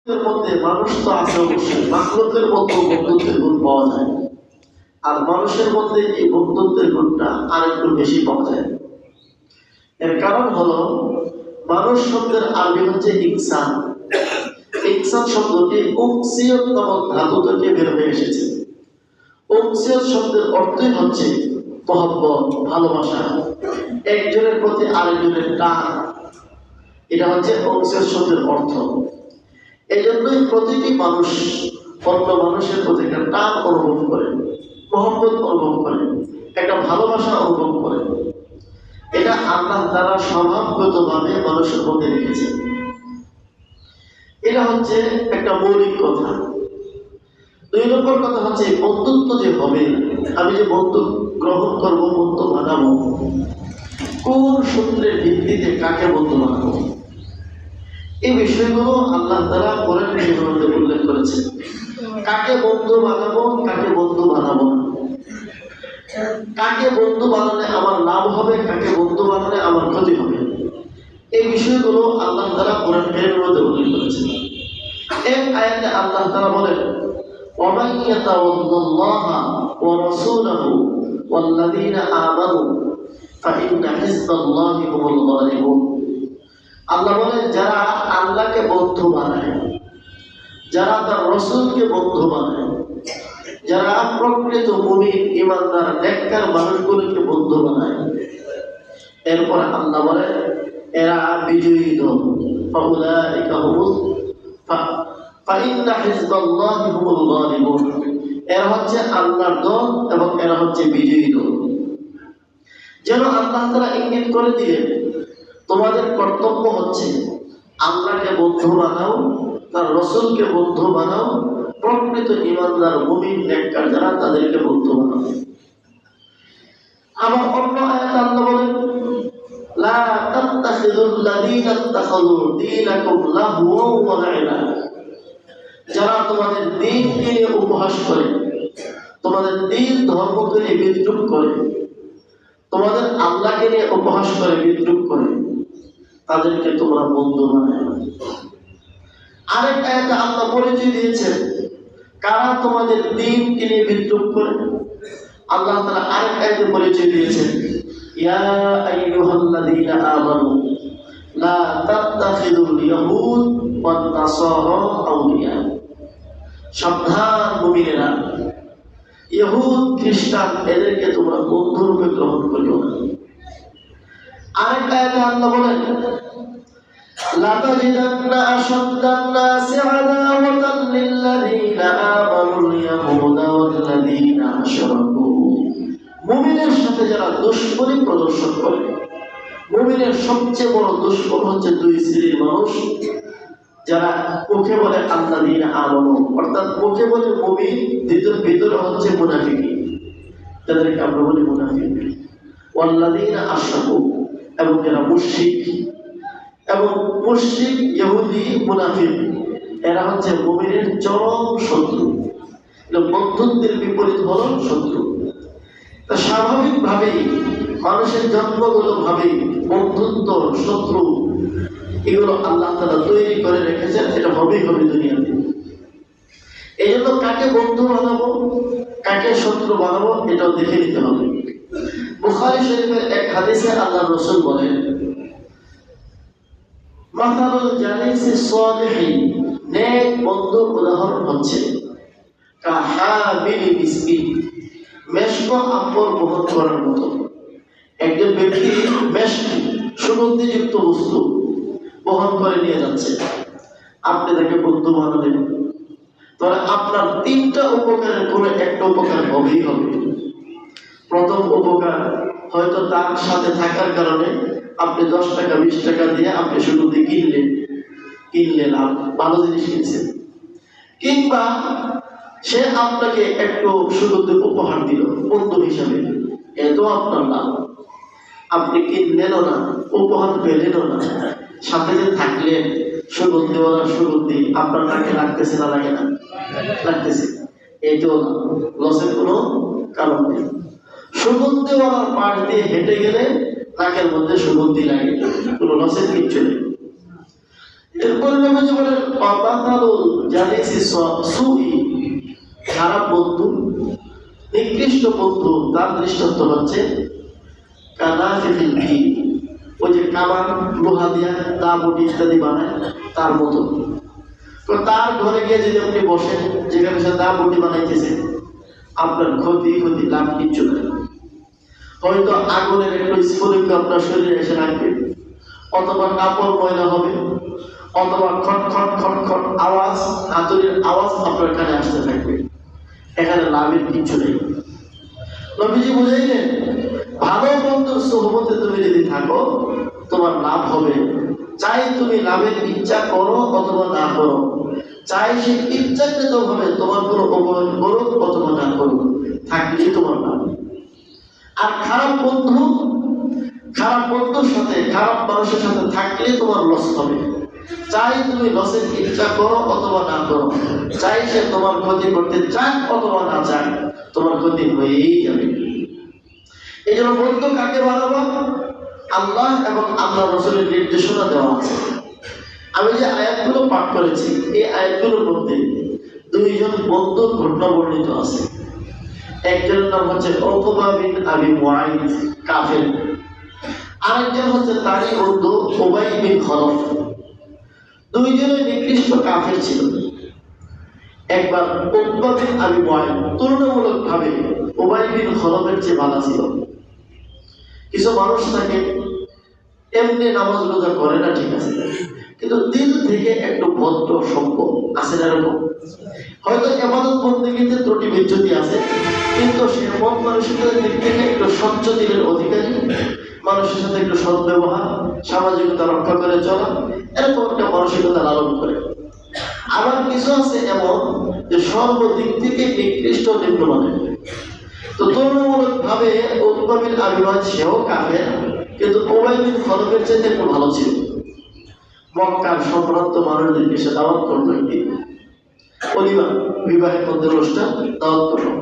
এর মধ্যে মানুষ তো আছে অবশ্যই, মাখলুকের মধ্যে বন্ধুত্বের গুণ পাওয়া যায়, আর মানুষের মধ্যে এই বন্ধুত্বের গুণটা আরেকটু বেশি পাওয়া যায়। এর কারণ হলো মানুষ শব্দের আরবি হচ্ছে ইনসান। ইনসান শব্দটি উনসিয়ত নামক ধাতু থেকে বের হয়ে এসেছে। উনসিয়ত শব্দের অর্থই হচ্ছে মহব্বত, ভালোবাসা, একজনের প্রতি আরেকজনের টান। এটা হচ্ছে উনসিয়ত শব্দের অর্থ। এই জন্যই প্রতিটি মানুষ অন্য মানুষের প্রতি একটা টান অনুভব করে, মহব্বত অনুভব করে, একটা ভালোবাসা অনুভব করে। এটা আল্লাহ দ্বারা স্বভাবগতভাবে মানুষের মধ্যে রেখেছে। এটা হচ্ছে একটা মৌলিক কথা। 2 নম্বর কথা হচ্ছে বন্ধুত্ব যে হবে, আমি যে বন্ধু গ্রহণ করব, বন্ধু বানাবো, কোন সূত্রের ভিত্তিতে কাকে বন্ধু বানাবো, এই বিষয়গুলো আল্লাহ তাআলা কোরআনের মধ্যে উল্লেখ করেছে। কাকে বন্ধু বানাবো, কাকে বন্ধু বানাবো না, কাকে বন্ধু বানালে আমার লাভ হবে, কাকে বন্ধু বানালে আমার ক্ষতি হবে, এই বিষয়গুলো আল্লাহ তাআলা কোরআনের মধ্যে উল্লেখ করেছে। এক আয়াতে আল্লাহ তাআলা বলেন, وَمَن يَتَوَلَّ اللَّهَ وَرَسُولَهُ وَالَّذِينَ آمَنُوا فَإِنَّ حِزْبَ اللَّهِ هُمُ الْغَالِبُونَ। আল্লাহ বলেন, যারা আল্লাহকে বন্ধু বানায়, যারা তার রাসূলকে বন্ধু বানায়, যারা প্রকৃত মুমিন, ঈমানদার, নেককার মানুষগুলোকে বন্ধু বানায়, এরপর আল্লাহ বলেন এরা বিজয়ী দল। ফাউলাইকা হুমুল ফাইন্না হিজবাল্লাহি হুমুল গালিবুন। এরা হচ্ছে আল্লাহর দল এবং এরা হচ্ছে বিজয়ী দল। যেন আল্লাহ তাআলা ইঙ্গিত করে দিলেন, তোমাদের কর্তব্য হচ্ছে আল্লাহকে বন্ধু বানাও, তার রাসূলকে বন্ধু বানাও, প্রকৃত ঈমানদার, মুমিন, নেককার যারা, তাদেরকে বন্ধু বানাও। আবার অন্য আয়াতে আল্লাহ বলেন, লা তাত্তাখিযুল লাযীনা ইত্তাখাযু দীনাকুম লাহওয়ান ওয়া লা'iবা। যারা তোমাদের দ্বীনকে নিয়ে উপহাস করে, তোমাদের দ্বীন ধর্মকে নিয়ে বিদ্রূপ করে, তোমাদের আল্লাহকে নিয়ে উপহাস করে, বিদ্রূপ করে, তাদেরকে তোমরা বন্ধু বানায় না। আরেক আয়াতে আল্লাহ পরিচয় দিয়েছেন কারা তোমাদের দ্বীনকে নিয়ে বিদ্রূপ করে। আল্লাহ তাআলা আরেক আয়াতে পরিচয় দিয়েছেন, ইয়া আইয়ুহাল্লাযীনা আমানু লা তাত্তাখিযুল ইয়াহুদ ওয়ান নাসারা আউলিয়া। সাবধান মুমিনেরা, ইহুদ, খ্রিস্টান, এদেরকে তোমরা বন্ধুরূপে গ্রহণ করিও না। আরেক আয়াতে আল্লাহ বলেন, লাতাজিদান্না আশাদ্দান নাসি আদাওয়াতান লিল্লাযীনা আমানুল ইয়াহুদা ওয়াল্লাযীনা আশরাকু। মুমিনের সাথে যারা দুশমনী প্রদর্শন করে, মুমিনের সবচেয়ে বড় দুশমন হচ্ছে 2 শ্রেণীর মানুষ, যারা মুখে বলে আল্লাযীনা আমানু, অর্থাৎ মুখে বলে মুমিন, ভিতরে হচ্ছে মুনাফিক, যাদেরকে আমরা বলি মুনাফিক। ওয়াল্লাযীনা আশরাকু, এবং যারা মুশরিক, এবং মুশরিক, ইহুদি, মুনাফিক, এরা হচ্ছে মুমিনের চরম শত্রু। বন্ধুত্বের বিপরীত হলো শত্রু। তা স্বাভাবিকভাবেই মানুষের জন্মগত ভাবে বন্ধুত্ব, শত্রু, এগুলো আল্লাহ তাআলা তৈরি করে রেখেছেন। এটা হবেই হবে দুনিয়াতে। এই জন্য কাকে বন্ধু বানাবো, কাকে শত্রু বানাবো, এটাও দেখে নিতে হবে। বুখারী শরীফের এক হাদিসে আল্লাহ রাসূল বলেন, মাসালুল জালিসি সালিহি, নেক বন্ধুর উদাহরণ হচ্ছে কাহাবিলি মিসকি, মেশক আম্বর বহন করার মতো। একজন ব্যক্তি মেশক, সুগন্ধিযুক্ত বস্তু বহন করে নিয়ে যাচ্ছে, আপনি তাকে বন্ধু বানাবেন, তাহলে আপনার 3টা উপকারের কোনো একটা উপকার হবেই হবে। প্রথম উপকার, হয়তো তার সাথে থাকার কারণে আপনি 10 টাকা 20 টাকা দিয়ে আপনি সুগন্ধি কিনলেন, ভালো জিনিস কিনছেন, কিংবা সে আপনাকে একটু সুগন্ধি উপহার দিল বন্ধু হিসাবে, এত আপনার লাভ। আপনি কিনলেনও না, উপহার পেলেনও না, সাথে যে থাকলেন, সুগন্ধিওয়ালা সুগন্ধি আপনার নাকে লাগতেছে না, লাগে না? লাগতেছে। এইটাও লসের কোনো কারণ নেই। সুগন্ধিওয়ালার পাশ দিয়ে হেঁটে গেলে নাকের মধ্যে সুগন্ধি লাগে, কোনো লসের কিচ্ছু নেই। এরপরে নবীজি বলেন অবাতালুল জালিসি সুই, খারাপ বন্ধু, নিকৃষ্ট বন্ধু, তার দৃষ্টান্ত হচ্ছে কানাফিল কি, ওই যে কামান লোহা দিয়া দা বটি ইত্যাদি বানায় তার মতো। তো তার ঘরে গিয়ে যদি আপনি বসেন, যেখানে সে দা বটি বানাইতেছে, আপনার ক্ষতি লাভ কিচ্ছু নেই। হয়তো আগুনের একটু স্ফুলিঙ্গ আপনার শরীরে এসে লাগবে, অথবা কাপড় ময়লা হবে, অথবা খট খট খট খট আওয়াজ, হাতুড়ির আওয়াজ আপনার কানে আসতে থাকবে। এখানে লাভের কিচ্ছু নেই। নবীজি বুঝাইলেন ভালো বন্ধুর সোহবতে তুমি যদি থাকো তোমার লাভ হবে। চাই তুমি লাভের ইচ্ছা করো অথবা না করো, চাই সে ইচ্ছাকৃত ভাবে তোমার কোনো অবহেলা করুক অথবা না করুক, থাকলেই তোমার লাভ। আর খারাপ বন্ধুর সাথে, খারাপ মানুষের সাথে থাকলে তোমার লস হবে। চাই তুমি লসের ইচ্ছা করো অথবা না করো, চাই সে তোমার ক্ষতি করতে চাক অথবা না চাক, তোমার ক্ষতি হয়েই যাবে। এই জন্য বন্ধু কাকে বানাবো? আল্লাহ এবং আল্লাহ রাসূলের নির্দেশনা দেওয়া আছে। আমি যে আয়াতগুলো পাঠ করেছি, এই আয়াতগুলোর মধ্যে দুইজন বন্ধুর ঘটনা বর্ণিত আছে। একজনের নাম হচ্ছে উকবা বিন আবি মুআইদ, কাফের। আরেকজন হচ্ছে তারই বন্ধু উবাই বিন খলফ। দুইজনে নিকৃষ্ট কাফের ছিল। একবার উকবা বিন আবি মুআইদ তুলনামূলকভাবে উবাই বিন খলফের চেয়ে ভালো ছিল। কিছু মানুষ থাকে এমনি নামাজ রোজা করে না, ঠিক আছে, কিন্তু দিল থেকে একটু ভদ্র সভ্য আছে না, এরকম। হয়তো ইবাদত বন্দেগীতে ত্রুটি বিচ্যুতি আছে, কিন্তু সে মন মানসিকতার দিক থেকে একটু স্বচ্ছ দিলের অধিকারী, মানুষের সাথে একটু সদ্ব্যবহার, সামাজিকতা রক্ষা করে চলা, এরকম একটা মানসিকতা লালন করে। আবার কিছু আছে এমন যে সর্বদিক থেকে নিকৃষ্ট নিম্নমানের। তো তুলনামূলকভাবে উকবা বিন আবি মুআইদ সেও কাফের, কিন্তু উবাই বিন খলফের চাইতে একটু ভালো ছিল। মক্কার সম্ভ্রান্ত মানুষদেরকে সে দাওয়াত করলো, একটি পরিবার বিবাহের মধ্যে অনুষ্ঠান দাওয়াত করলো।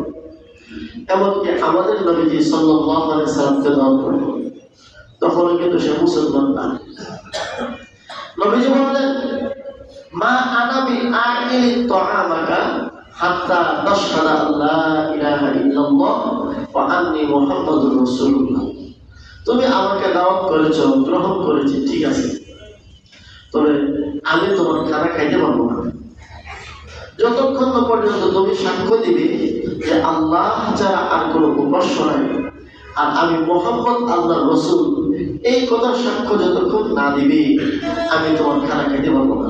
এমনকি আমাদের নবীজি সাল্লাল্লাহু আলাইহি সাল্লামকে দাওয়াত করলো, তখন কিন্তু সে মুসলমান না। নবীজি বললেন মা আনা বি আকিলি তাআমাকা হাত্তা তাশহাদা আল্লা ইলাহা ইল্লাল্লাহ ওয়া আন্নী মুহাম্মাদুর রাসূলুল্লাহ। তুমি আমাকে দাওয়াত করেছো, গ্রহণ করেছি, ঠিক আছে, তবে আমি তোমার খানা খাইতে পারবো না যতক্ষণ না পর্যন্ত তুমি সাক্ষ্য দিবে যে আল্লাহ ছাড়া আর কোনো উপাস্য নাই, আর আমি মুহাম্মদ আল্লাহর রাসূল, এই কথার সাক্ষ্য যতক্ষণ না দিবে আমি তোমার খানা খাইতে পারবো না।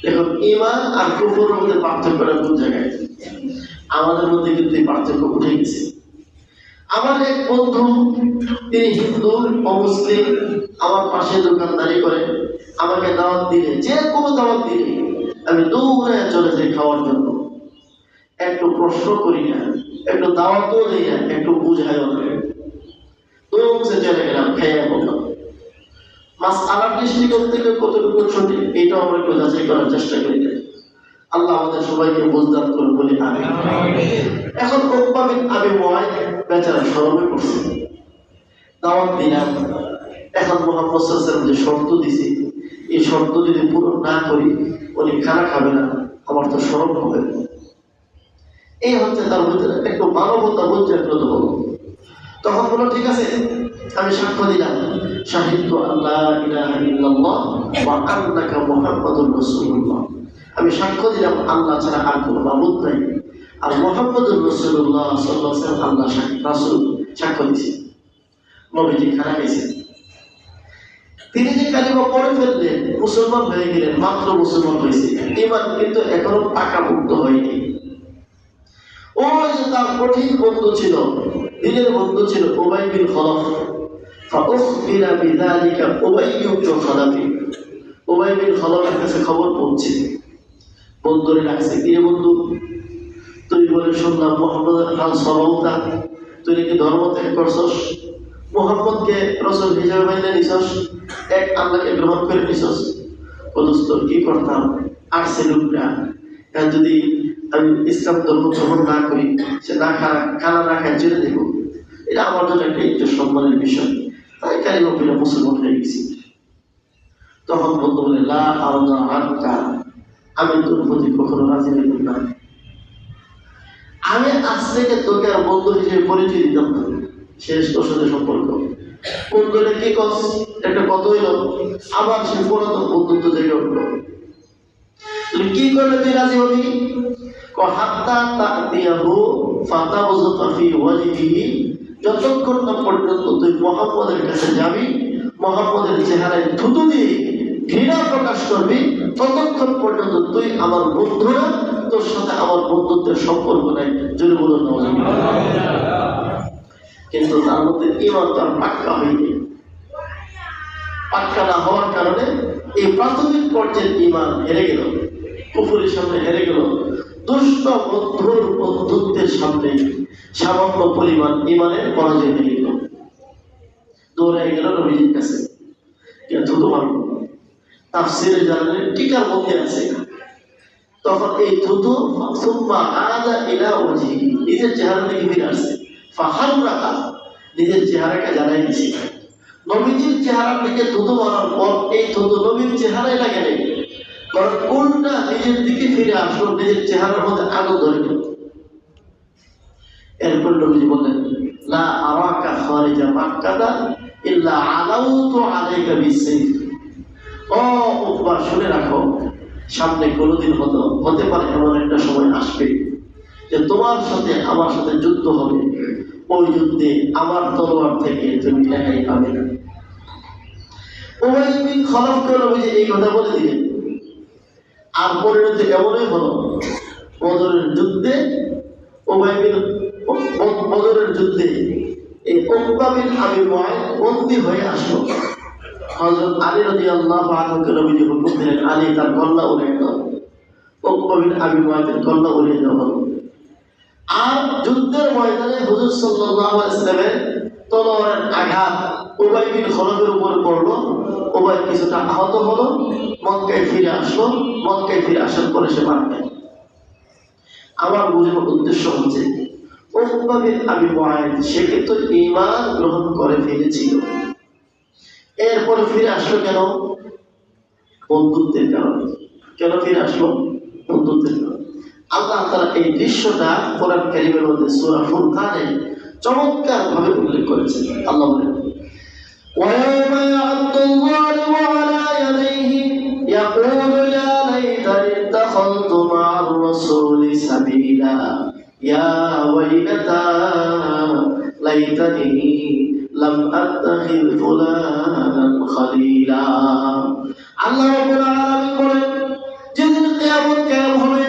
দেখুন, ঈমান আর কুফরের মধ্যে পার্থক্যটা কোন জায়গায়? আমাদের মধ্যে কিন্তু এই পার্থক্য উঠে গেছে। আমার এক বন্ধু, তিনি হিন্দু অমুসলিম, আমার পাশে দোকানদারি করে, আমাকে দাওয়াত দিলে, যে কোনো দাওয়াত দিলে আমি দৌড়ে চলে যাই খাওয়ার জন্য। একটু প্রশ্ন করি না, একটু দাওয়াতও দিই না, একটু বুঝাইও না, দৌড়ে চলে গেলাম, খাইয়া বললাম। মাস আলাপ দৃষ্টিকোণ থেকে কতটুকু সঠিক এইটাও আমরা একটু যাচাই করার চেষ্টা করি না। আল্লাহ আমাদের সবাইকে বুঝদার করে বলি আমিন। এখন উকবা বিন আবি মুআইদ বেচারা শরমে পড়ছে, দাওয়াত দিলাম, এখন মুহাম্মদ সাল্লাল্লাহু আলাইহি ওয়াসাল্লাম যে শর্ত দিছে, এই শর্ত যদি পূরণ না করি উনি খানা খাবে না, আমার তো শরম হবে। এই হচ্ছে তার ভিতরে একটু মানবতা বোধ জাগ্রত হলো। তখন বলল ঠিক আছে, আমি সাক্ষ্য দিলাম শাহিদতু আল্লা ইলাহা ইল্লাল্লাহ ওয়া আন্নাকা মুহাম্মাদুর রাসূলুল্লাহ। আমি সাক্ষ্য দিলাম আল্লাহ ছাড়া আর কোনো মাবুদ নাই, আর মুহাম্মাদুর রাসূলুল্লাহ সাল্লাল্লাহু আলাইহি ওয়াসাল্লাম আল্লাহ রাসূল, সাক্ষ্য দিছি। নবীজি খানা খাইছেন। তিনি যে কালিমা পড়ে ফেললেন, মুসলমান হয়ে গেলেন, মাত্র মুসলমান হয়েছে, ঈমান কিন্তু এখনো পাকা মুক্ত হয়নি। ওই যে তার কঠিন বন্ধু ছিল, দিনের বন্ধু ছিল উবাই বিন খলফ, ফাউখবিরা বিযালিকা উবাই বিন খলফ। উবাই বিন খলফের কাছে খবর পৌঁছে, বন্ধুরে ডাকছে, কি বন্ধু, তুই বলে শুনলাম মুহাম্মদের হাল সরলতা, তুই নাকি ধর্ম ত্যাগ করছস, মুহাম্মদকে রাসূল হিসেবে মেনে নিছস, এক আল্লাহকে গ্রহণ করে নিছস। ও দোস্ত, কি করতাম, আসছে লোকটা, যদি আমি ইসলাম ধর্ম গ্রহণ না করি, সে না খানা না খায় জেনে দেব, এটা আমার জন্য একটা ইজ্জত সম্মানের বিষয়, তাই কালিমা পড়ে মুসলমান হয়ে গেছি। তখন বন্ধু বলে লা আরদা আনকা, আমি তোর প্রতি কখনো রাজি হইতাম না, আমি আজ থেকে তোকে আর বন্ধু হিসেবে পরিচয় দিতাম না। শেষ তোর সাথে সম্পর্ক বন্ধু কি কস একটা কত হইল, আবার সে পুরাতন বন্ধুত্ব জেগে উঠলো। তুমি কি করলে তুই রাজি হবি? হাত্তা তাতিয়াহু ফাতাবযুকা ফি ওয়াজহিহি, যতক্ষণ না পর্যন্ত তুই মুহাম্মদের কাছে যাবি, মুহাম্মদের চেহারায় থুতু দিয়ে ঘৃণা প্রকাশ করবি, ততক্ষণ পর্যন্ত তুই আমার বন্ধু না, তোর সাথে আমার বন্ধুত্বের সম্পর্ক নাই। যদি বলুন কিন্তু তার মধ্যে ঈমান তার পাক্কা হয়নি। পাক্কা না হওয়ার কারণে এই প্রাথমিক পর্যায়ের ঈমান হেরে গেল, কুফরের সামনে হেরে গেল, দুষ্ট বন্ধুর বন্ধুত্বের সামনে সামান্য পরিমাণ ঈমানের পরাজয় হয়ে গেল। দৌড়াই গেল নবীজির কাছে, থুতু মারল। তাফসীরে জানেন টিকার মধ্যে আছে, তখন এই থুতু সুম্মা আদা ইলা ওয়াজহিহি, নিজের চেহারা দিকে ফিরে আসছে। ফাহাররাকা, নিজের চেহারাকে জানাই দিছে। নবীজির চেহারা থেকে থুতু মারার পর এই থুতু নবীর চেহারায় লাগে নাই, কারণ কোনটা নিজের দিকে ফিরে আসলো, নিজের চেহারার মধ্যে আগুন ধরে গেল। এরপর নবীজি বললেন লা আরাকা খারিজা মাক্কাতা ইল্লা আলাউতু আলাইকা বিসাইফ। ও উকবা, শুনে রাখো, সামনে কোনোদিন হতে পারে এমন একটা সময় আসবে যে তোমার সাথে আমার সাথে যুদ্ধ হবে, ওই যুদ্ধে আমার তলোয়ার থেকে তুমি রেহাই পাবে না। উমাইয়া বিন খালাফকে নবীজি এই কথা বলে দিলেন। আর পরিণতি এমনই হলো, বদরের যুদ্ধে বদরের যুদ্ধে এই উকবা বিন আবি মুআইত বন্দী হয়ে আসলো। হযরত আলী রাদিয়াল্লাহু আনহুকে নবীজি হুকুম দিলেন, আলী তার কন্যা উড়িয়ে দাও। উকবা বিন আবি মুআইতের কন্যা উড়িয়ে দেওয়া হলো। আর যুদ্ধের ময়দানে হুজুর সাল্লাল্লাহু আলাইহি ওয়াসাল্লামের তলোয়ারের আঘাত উবাই বিন খালাফের উপর পড়লো। উবাই কিছুটা আহত হলো, মক্কায় ফিরে আসলো। মক্কায় ফিরে আসার পরে সে মারা গেল। আমার বোঝানোর উদ্দেশ্য হচ্ছে, উকবা বিন আবি মুআইত সে কিন্তু ঈমান গ্রহণ করে ফেলেছিল, এরপরে ফিরে আসলো কেন? বন্ধুত্বের কারণে। কেন ফিরে আসলো? বন্ধুত্বের কারণে। আল্লাহ তাআলা এই দৃশ্যটা কোরআন কারীমের মধ্যে সূরা ফুরকানে চমৎকার ভাবে উল্লেখ করেছেন। আল্লাহ বলেন, وَيَوْمَ يَعَضُّ الظَّالِمُ عَلَى يَدَيْهِ يَقُولُ يَا لَيْتَنِي اتَّخَذْتُ مَعَ الرَّسُولِ سَبِيلًا يَا وَيْلَتَى لَيْتَنِي لَمْ أَتَّخِذْ فُلَانًا خَلِيلًا। আল্লাহ রাব্বুল আলামিন বলেন, যেদিন কিয়ামত কায়েম হবে,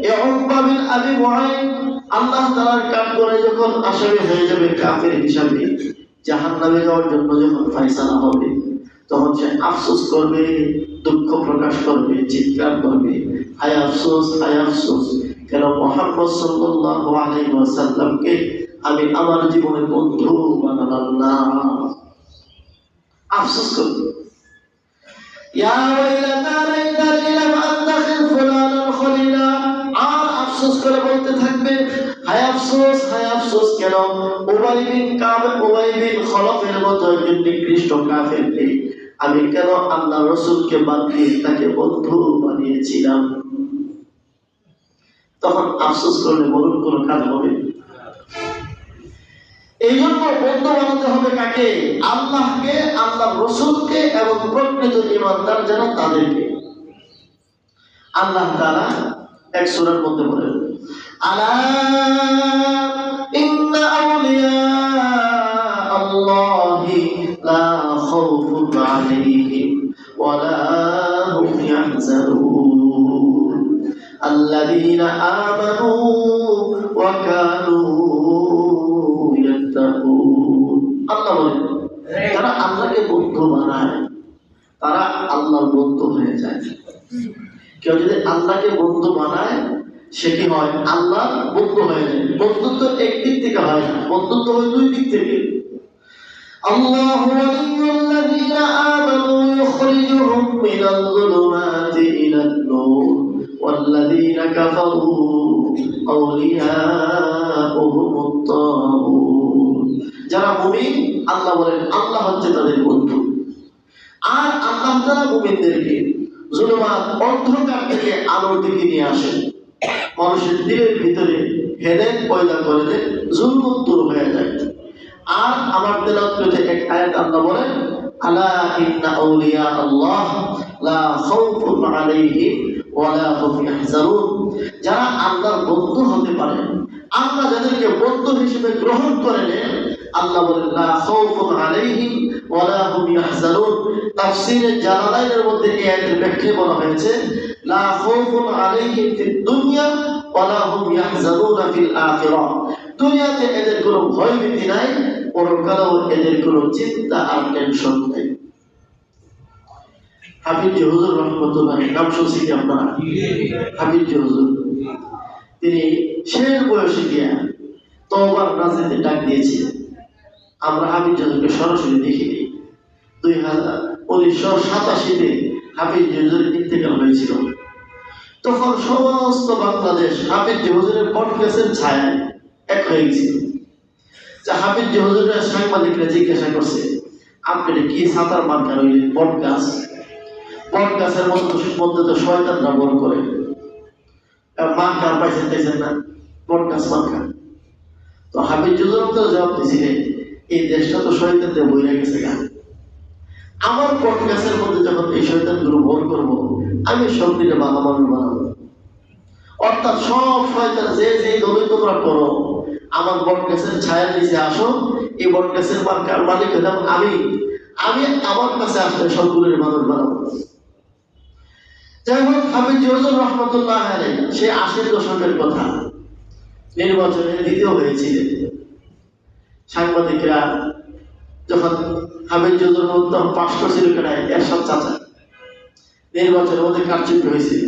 এই উকবা বিন আবি মুআইত আল্লাহ তাআলার কাঠ করে যখন আসামি হয়ে যাবে কাফের হিসাবে, জাহান্নামে যাওয়ার জন্য যখন ফয়সালা হবে, তখন সে আফসোস করবে, দুঃখ প্রকাশ করবে, চিৎকার করবে, হায় আফসোস, হায় আফসোস, কেন মুহাম্মদ সাল্লাল্লাহু আলাইহি ওয়াসাল্লামকে আমি আমার জীবনে বন্ধু বানালাম না। আফসোস করবে, ইয়া ওয়াইলাতা লাইতানি লাম আত্তাখিয ফুলানান খলিলা। আর আফসোস করে বলতে থাকবে, হায় আফসোস, হায় আফসোস, কেন উবাই বিন খালাফের মতো একজন নিকৃষ্ট কাফেরকে আমি কেন আল্লাহ রাসূলকে বাদ দিয়ে তাকে বন্ধু বানিয়েছিলাম। তখন আফসোস করলে বলুন কোন কাজ হবে? এই জন্য বন্ধু বানাতে হবে কাকে? আল্লাহকে, আল্লাহ রাসূলকে এবং প্রকৃত ঈমানদার যারা তাদেরকে। আল্লাহ তাআলা এক সূরার মধ্যে বলেন, আলা ইন্না আউলিয়া আল্লাহি লা খাউফুন আলাইহিম ওয়া লা হুম ইয়াহজানুন আল্লাযীনা আমানু ওয়া কানু ইয়াত্তাকুন। আল্লাহ বলেন, যারা আল্লাহকে বন্ধু বানায় তারা আল্লাহর বন্ধু হয়ে যায়। কেউ যদি আল্লাহকে বন্ধু বানায় সে কি হয়? আল্লাহ বন্ধু হয়ে যায়। বন্ধুত্ব একদিক থেকে হয় না, বন্ধুত্ব হয় দুই দিক থেকে। আল্লাহু ওয়ালিয়্যুল্লাযীনা আমানু ইউখরিজুহুম মিনাল যুলুমাতি ইলান নূর ওয়াল্লাযীনা কাফারু আউলিয়াউহুমুত তাগুত। যারা মুমিন আল্লাহ বলেন আল্লাহ হচ্ছে তাদের বন্ধু, আর আল্লাহ তাআলা মুমিনদেরকে জুলুমাত অন্ধকার থেকে আলোর দিকে নিয়ে আসেন, মানুষের দিলের ভিতরে হেদায়েত পয়দা করে দেন, জুলুম দূর হয়ে যায়। আর আমার তেলাওয়াতে এক আয়াত আল্লাহ বলেন, আলা ইন্না আউলিয়া আল্লাহ লা খাউফুন আলাইহিম ওয়া লা হুম ইয়াহজানুন। যারা আল্লাহর বন্ধু হতে পারে, আল্লাহ যাদেরকে বন্ধু হিসেবে গ্রহণ করে নেন, আল্লাহ বলেন লা খাউফুন আলাইহিম ওয়া লা হুম ইয়াহজানুন। তাফসীরে জালালাইনের মধ্যে এই আয়াতের ব্যাখ্যা বলা হয়েছে, লা খাউফুন আলাইহিম ফিদ দুনিয়া ওয়া লা হুম ইয়াহজানুনা ফিল আখিরাহ। দুনিয়াতে এদের কোনো ভয় ভীতি নাই, পরকালেও এদের কোনো চিন্তা আর টেনশন নেই। হাফিজ হুজুর রহমতুল্লাহ, নাম শুনছি কি আপনারা? হাফিজ হুজুর তিনি শেষ বয়সে গিয়া তওবার নাজিতে ডাক দিয়েছিলেন। আমরা হাফিজ হুজুরকে সরাসরি দেখিনি। 1987-তে হাফিজ হুজুরের ইন্তেকাল হয়েছিল। তখন সমস্ত বাংলাদেশ হাফিজ হুজুরের পডকাস্টের ছায়ায় এক হয়ে গেছিল। যে হাফিজ হুজুরের সাংবাদিকরা জিজ্ঞাসা করছে, আপনি কি সাঁতার মার্কা রইলেন পডকাস্ট? পডকাস্টের মধ্যে তো শয়তানরা বল করে, মার্কার পাইছেন না, পডকাস্ট মার্কা। তো হাফিজ হুজুর তো জবাব দিয়েছিলেন, এই দেশটা তো শয়তানদের বইরা গেছে গা, আমার পডকাস্টের মধ্যে যখন এই শয়তানগুলো বল করবো, আমি সব দিনে বাবা মানুষ বানাবো। অর্থাৎ সব শয়তান যে যে দলে তোমরা করো, আমার পডকাস্টের ছায়ার নিচে আসো, এই পডকাস্টের মার্কার মালিক হলাম আমি আমার কাছে আসলে সবগুলোর মানুষ বানাবো। যাই হোক, হাফিজ হুজুর রহমতুল্লাহ আলাইহি সে 80-এর দশকের কথা, নির্বাচনে দ্বিতীয় হয়েছিলেন। সাংবাদিকরা যখন হাফিজ হুজুর উত্তম পাশ করছিল কেনায় এরশাদ চাচা, নির্বাচনের মধ্যে কারচুপি হয়েছিল।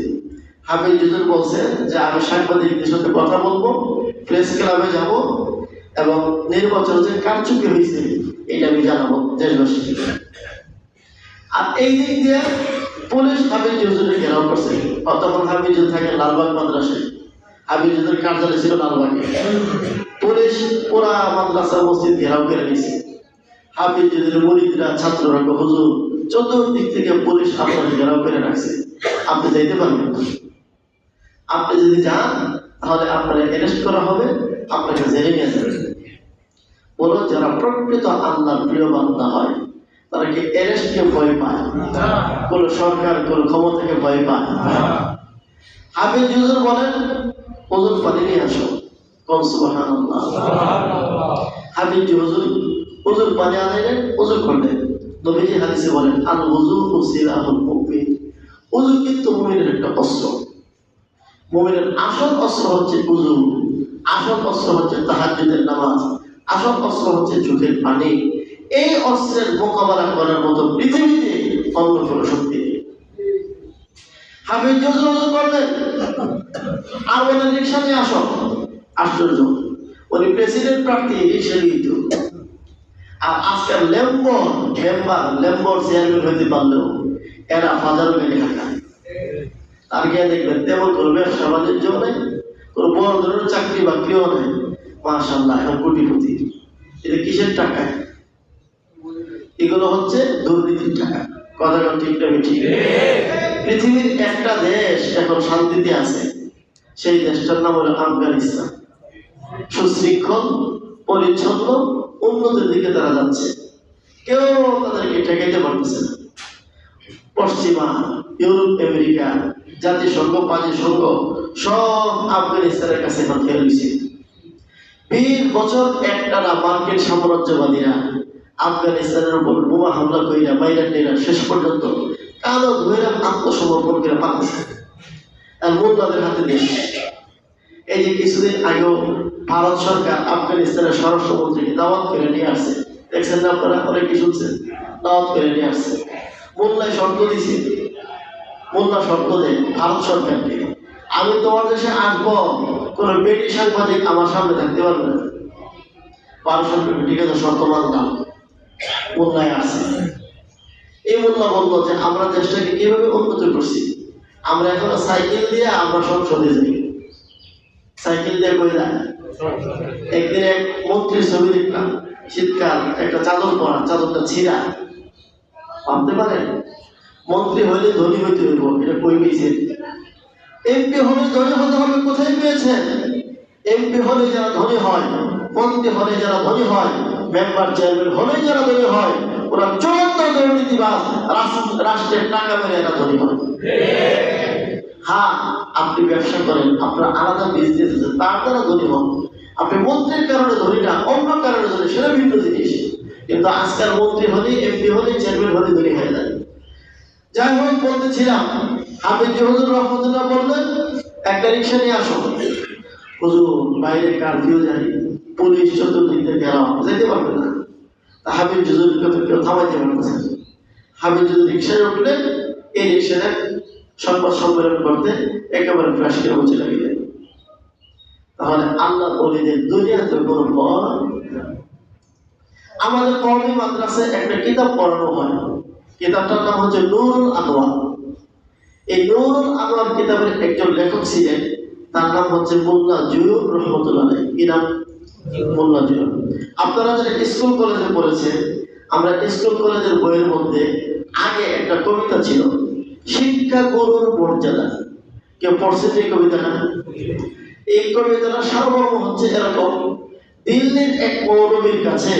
হাফিজ হুজুর বলছেন যে আমি সাংবাদিকদের সাথে কথা বলবো, প্রেস ক্লাবে যাব এবং নির্বাচনে যে কারচুপি হয়েছে এটা আমি জানাবো দেশবাসীকে। আর এই দিক দিয়ে পুলিশ হাফিজ হুজুরের ঘেরাও করছে। তখন হাফিজ হুজুর থাকে লালবাগ মাদ্রাসায়, হাফিজ হুজুরের কার্যালয় ছিল লালবাগে। পুলিশ পুরা মাদ্রাসা মসজিদ ঘেরাও করে নিয়েছে। হাফিজ হুজুরের মুরিদরা ছাত্ররা হুজুর চতুর্দিক থেকে পুলিশ আপনার ঘেরাও করে রাখছে, আপনি যাইতে পারবেন না। আপনি যদি যান তাহলে আপনাকে অ্যারেস্ট করা হবে, আপনাকে জেলে নিয়ে যাবে। বলো, যারা প্রকৃত আল্লাহর প্রিয় বান্দা হয় তারা কি অ্যারেস্টকে ভয় পায়? কোন সরকার কোন ক্ষমতাকে ভয় পায়? হাফিজ হুজুর বলেন, ওযুর পানি নিয়ে আসো, কোন সুবহানাল্লাহ। হাফিজ হুজুর ওযুর পানি আনলেন, ওযু করলেন। নবীজি হাদিসে বলেন, আল ওযু সিলাহুল মুমিন। ওযু কিন্তু মুমিনের একটা অস্ত্র। মুমিনের আসল অস্ত্র হচ্ছে ওযু, আসল অস্ত্র হচ্ছে তাহাজ্জুদের নামাজ, আসল অস্ত্র হচ্ছে চোখের পানি। এই অস্ত্রের মোকাবেলা করার মতো পৃথিবীতে অন্য কোনো শক্তি নেই। হাফিজ হুজুর ওযু করলেন আর বলেন, রিকশা নিয়ে আসো। আশ্চর্য, উনি প্রেসিডেন্ট প্রার্থী রিকশা নিত। আর আজকাল লেম্বর চেয়ারম্যান হইতে পারলেও এরা হাজারো গাড়ি হাঁটায়। আর গিয়ে দেখবেন তেমন কোনো ব্যবসা বাণিজ্য নেই, কোনো বড় ধরনের চাকরি বাকরিও নেই। মাশাআল্লাহ, এখন কোটিপতি। এটা কিসের টাকা? এগুলো হচ্ছে দুর্নীতির টাকা। কথাটা ঠিক না ঠিক? পৃথিবীর একটা দেশ এখন শান্তিতে আছে, সেই দেশটার নাম হলো আফগানিস্তান। সুশৃঙ্খল, পরিচ্ছন্ন, উন্নতির দিকে তারা যাচ্ছে, কেউ তাদেরকে ঠেকাইতে পারতেছে না। পশ্চিমা, ইউরোপ, আমেরিকা, জাতিসংঘ, পাজিসংঘ সব আফগানিস্তানের কাছে এখন ফেলে দিয়েছে। 20 বছর একটানা মার্কিন সাম্রাজ্যবাদীরা আফগানিস্তানের উপর বোমা হামলা কইরা বাইরে টেরা শেষ পর্যন্ত কালো ধরে আত্মসমর্পণ করে পাকিস্তান আর মোল্লাদের হাতে দিয়ে। এই যে কিছুদিন আগেও ভারত সরকার আফগানিস্তানের স্বরাষ্ট্রমন্ত্রীকে দাওয়াত করে নিয়ে আসছে, দেখছেন না আপনারা? অনেক কি শুনছেন? দাওয়াত করে নিয়ে আসছে। মোল্লায় শর্ত দিছে, মোল্লা শর্ত দেয় ভারত সরকারকে, আমি তোমার দেশে আসবো, কোন বেটি সাংবাদিক আমার সামনে থাকতে পারবে না। ভারত সরকার ঠিক আছে, শর্ত মানলাম। মোল্লায় আসছে। এই মোল্লা বললো যে আমরা দেশটাকে কিভাবে উন্নত করছি, আমরা এখন সাইকেল দিয়ে আমরা সংসদে যাই। সাইকেল দিয়ে কই যায়? একদিন এক মন্ত্রীর ছবি দেখলাম, শীতকাল, একটা চাদর পরা, চাদরটা ছিঁড়া, ভাবতে পারেন? মন্ত্রী হইলে ধনী হইতে হইব, এটা কই পেয়েছে? এমপি হলে ধনী হতে হবে, কোথায় পেয়েছেন? এমপি হলে যারা ধনী হয়, মন্ত্রী হলে যারা ধনী হয়, মেম্বার চেয়ারম্যান হলে যারা ধনী হয়, ওরা চূড়ান্ত দুর্নীতিবাজ, রাষ্ট্রের টাকা মেরে এরা ধনী হয়। হ্যাঁ, আপনি ব্যবসা করেন, আপনার আলাদা বিজনেস আছে, তার দ্বারা ধনী হন। আপনি মন্ত্রীর কারণে ধনী না, অন্য কারণে ধনী, সেটা ভিন্ন জিনিস। কিন্তু আজকাল মন্ত্রী হলে, এমপি হলে, চেয়ারম্যান হলে ধনী হয়ে যায়। যাই হোক, বলতেছিলাম, হাফিজ হুজুর রহমতুল্লাহ বললেন, একটা রিক্সা নিয়ে আসো। হুজুর, বাইরে কারফিউ জানি, পুলিশ চতুর্দিকে গেলাম, যেতে পারবে না। হাফিজ হুজুরকে তো কেউ থামাইতে পারতেছে। হাফিজ হুজুর রিক্সায় উঠলেন, এই রিক্সাটা সংবাদ সম্মেলন করতে একেবারে ফ্ল্যাশ করে বসে লাগিলেন। তাহলে আল্লাহ বলিলেন দুনিয়াতে কোনো ভয়। আমাদের কওমি মাদ্রাসায় একটা কিতাব পড়ানো হয়, কিতাবটার নাম হচ্ছে নূরুল আনোয়ার। এই নূরুল আনোয়ার কিতাবের একজন লেখক ছিলেন, তার নাম হচ্ছে মোল্লা জুয়ুর রহমতুল্লাহ আলাইহি। কি নাম? মোল্লা জুয়ুর। আপনারা যারা স্কুল কলেজে পড়েছেন, আমরা স্কুল কলেজের বইয়ের মধ্যে আগে একটা কবিতা ছিল, শিক্ষা গুরুর মর্যাদা। কেউ পড়ছেন এই কবিতাটা? এই কবিতাটা সারমর্ম হচ্ছে এরকম: দিল্লির এক মৌলবীর কাছে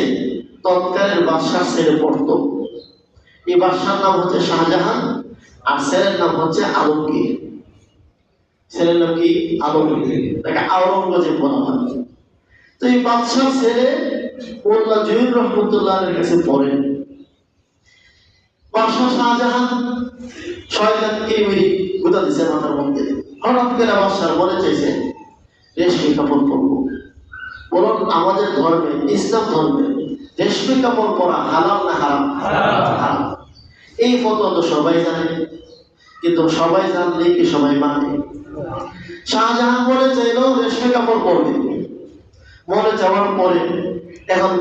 তৎকালের বাদশার ছেলে পড়তো। এই বাদশার নাম হচ্ছে শাহজাহান, আর ছেলের নাম হচ্ছে আলমগীর। ছেলের নাম কি? আলমগীর। তাকে আওরঙ্গজেব বলা হয়। তো এই বাদশার ছেলে মোল্লা জহির রহমতুল্লাহের কাছে পড়েন। বাদশাহ শাহজাহান শয়তান কিরিমিরি গুতা দিছে মাথার মধ্যে। হঠাৎ করে বাদশার মনে চাইছে রেশমি কাপড় পরবো। বলুন, আমাদের ধর্মে, ইসলাম ধর্মে রেশমি কাপড় পরা হালাল না হারাম? হারাম। এই ফতোয়া তো সবাই জানে, কিন্তু সবাই জানলে কি সবাই মানে? শাহজাহান মনে চাইলেও রেশমি কাপড় পরবে। মনে যাওয়ার পরে এখন